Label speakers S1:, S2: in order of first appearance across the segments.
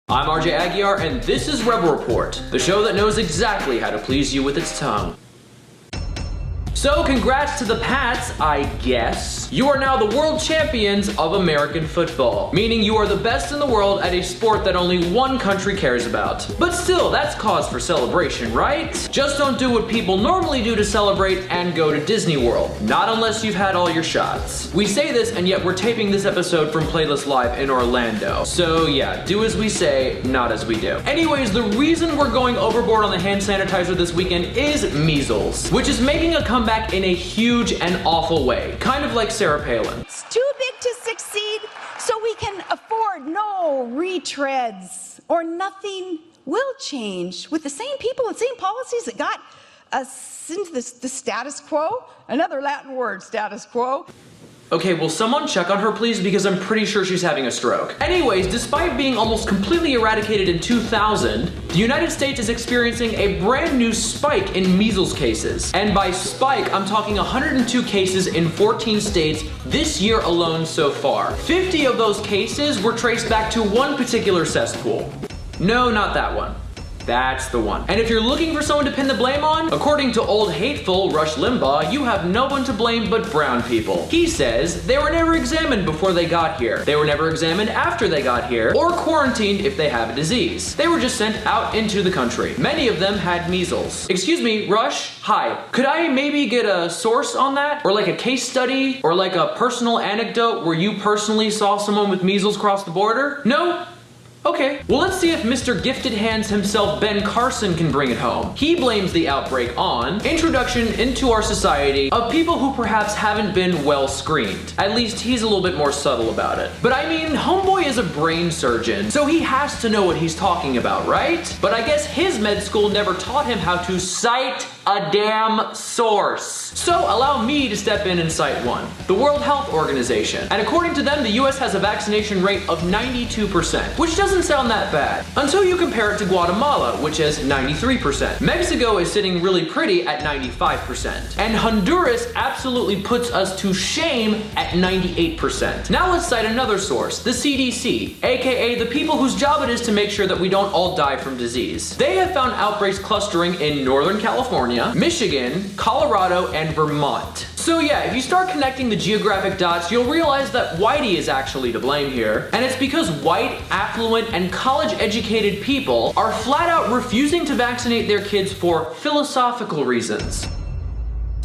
S1: I'm RJ Aguiar, and this is Rebel Report, the show that knows exactly how to please you with its tongue. So congrats to the Pats, I guess. You are now the world champions of American football, meaning you are the best in the world at a sport that only one country cares about. But still, that's cause for celebration, right? Just don't do what people normally do to celebrate and go to Disney World. Not unless you've had all your shots. We say this, and yet we're taping this episode from Playlist Live in Orlando. So yeah, do as we say, not as we do. Anyways, the reason we're going overboard on the hand sanitizer this weekend is measles, which is making a comeback in a huge and awful way, kind of like Sarah Palin.
S2: It's too big to succeed, so we can afford no retreads, or nothing will change with the same people and same policies that got us into the status quo. Another Latin word, status quo.
S1: Okay, will someone check on her please, because I'm pretty sure she's having a stroke. Anyways, despite being almost completely eradicated in 2000, the United States is experiencing a brand new spike in measles cases. And by spike, I'm talking 102 cases in 14 states this year alone so far. 50 of those cases were traced back to one particular cesspool. No, not that one. That's the one. And if you're looking for someone to pin the blame on, according to old hateful Rush Limbaugh, you have no one to blame but brown people. He says they were never examined before they got here. They were never examined after they got here, or quarantined if they have a disease. They were just sent out into the country. Many of them had measles. Excuse me, Rush? Hi. Could I maybe get a source on that? Or like a case study? Or like a personal anecdote where you personally saw someone with measles cross the border? No? Okay, well let's see if Mr. Gifted Hands himself, Ben Carson, can bring it home. He blames the outbreak on introduction into our society of people who perhaps haven't been well screened. At least he's a little bit more subtle about it. But I mean, homeboy is a brain surgeon, so he has to know what he's talking about, right? But I guess his med school never taught him how to cite a damn source. So allow me to step in and cite one. The World Health Organization. And according to them, the US has a vaccination rate of 92%, which doesn't sound that bad, until you compare it to Guatemala, which has 93%. Mexico is sitting really pretty at 95%. And Honduras absolutely puts us to shame at 98%. Now let's cite another source, the CDC, aka the people whose job it is to make sure that we don't all die from disease. They have found outbreaks clustering in Northern California, Michigan, Colorado, and Vermont. So yeah, if you start connecting the geographic dots, you'll realize that whitey is actually to blame here. And it's because white, affluent, and college-educated people are flat out refusing to vaccinate their kids for philosophical reasons.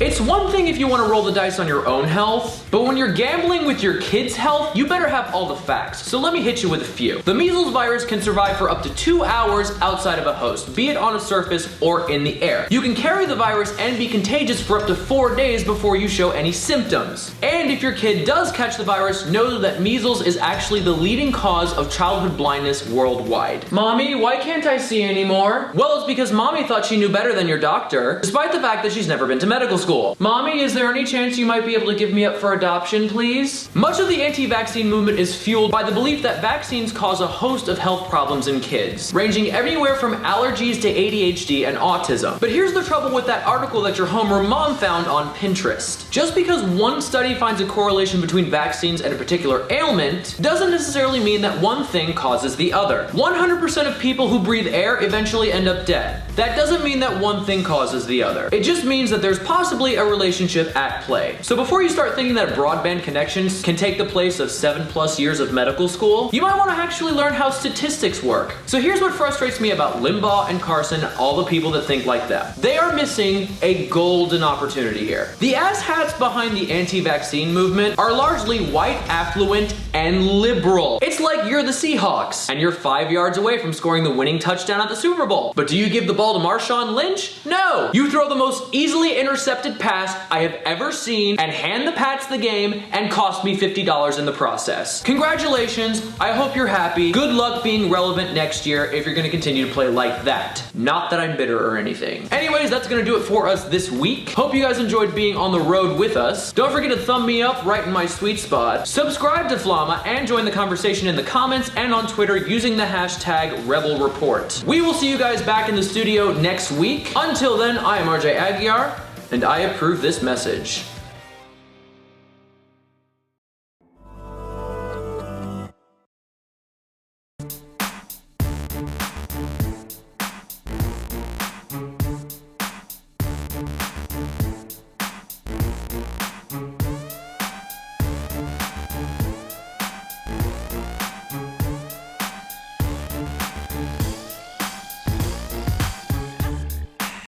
S1: It's one thing if you want to roll the dice on your own health, but when you're gambling with your kid's health, you better have all the facts. So let me hit you with a few. The measles virus can survive for up to 2 hours outside of a host, be it on a surface or in the air. You can carry the virus and be contagious for up to 4 days before you show any symptoms. And if your kid does catch the virus, know that measles is actually the leading cause of childhood blindness worldwide. Mommy, why can't I see anymore? Well, it's because mommy thought she knew better than your doctor, despite the fact that she's never been to medical school. Mommy, is there any chance you might be able to give me up for adoption, please? Much of the anti-vaccine movement is fueled by the belief that vaccines cause a host of health problems in kids, ranging everywhere from allergies to ADHD and autism. But here's the trouble with that article that your homer mom found on Pinterest. Just because one study finds a correlation between vaccines and a particular ailment doesn't necessarily mean that one thing causes the other. 100% of people who breathe air eventually end up dead. That doesn't mean that one thing causes the other. It just means that there's possibly a relationship at play. So before you start thinking that broadband connections can take the place of 7+ years of medical school, you might want to actually learn how statistics work. So here's what frustrates me about Limbaugh and Carson, all the people that think like that. They are missing a golden opportunity here. The asshats behind the anti-vaccine movement are largely white, affluent, and liberal. It's like you're the Seahawks, and you're 5 yards away from scoring the winning touchdown at the Super Bowl. But do you give the ball to Marshawn Lynch? No! You throw the most easily intercepted pass I have ever seen and hand the Pats the game and cost me $50 in the process. Congratulations, I hope you're happy. Good luck being relevant next year if you're gonna continue to play like that. Not that I'm bitter or anything. Anyways, that's gonna do it for us this week. Hope you guys enjoyed being on the road with us. Don't forget to thumb me up right in my sweet spot. Subscribe to Flama and join the conversation in the comments and on Twitter using the hashtag #RebelReport. We will see you guys back in the studio next week. Until then, I am RJ Aguiar, and I approve this message.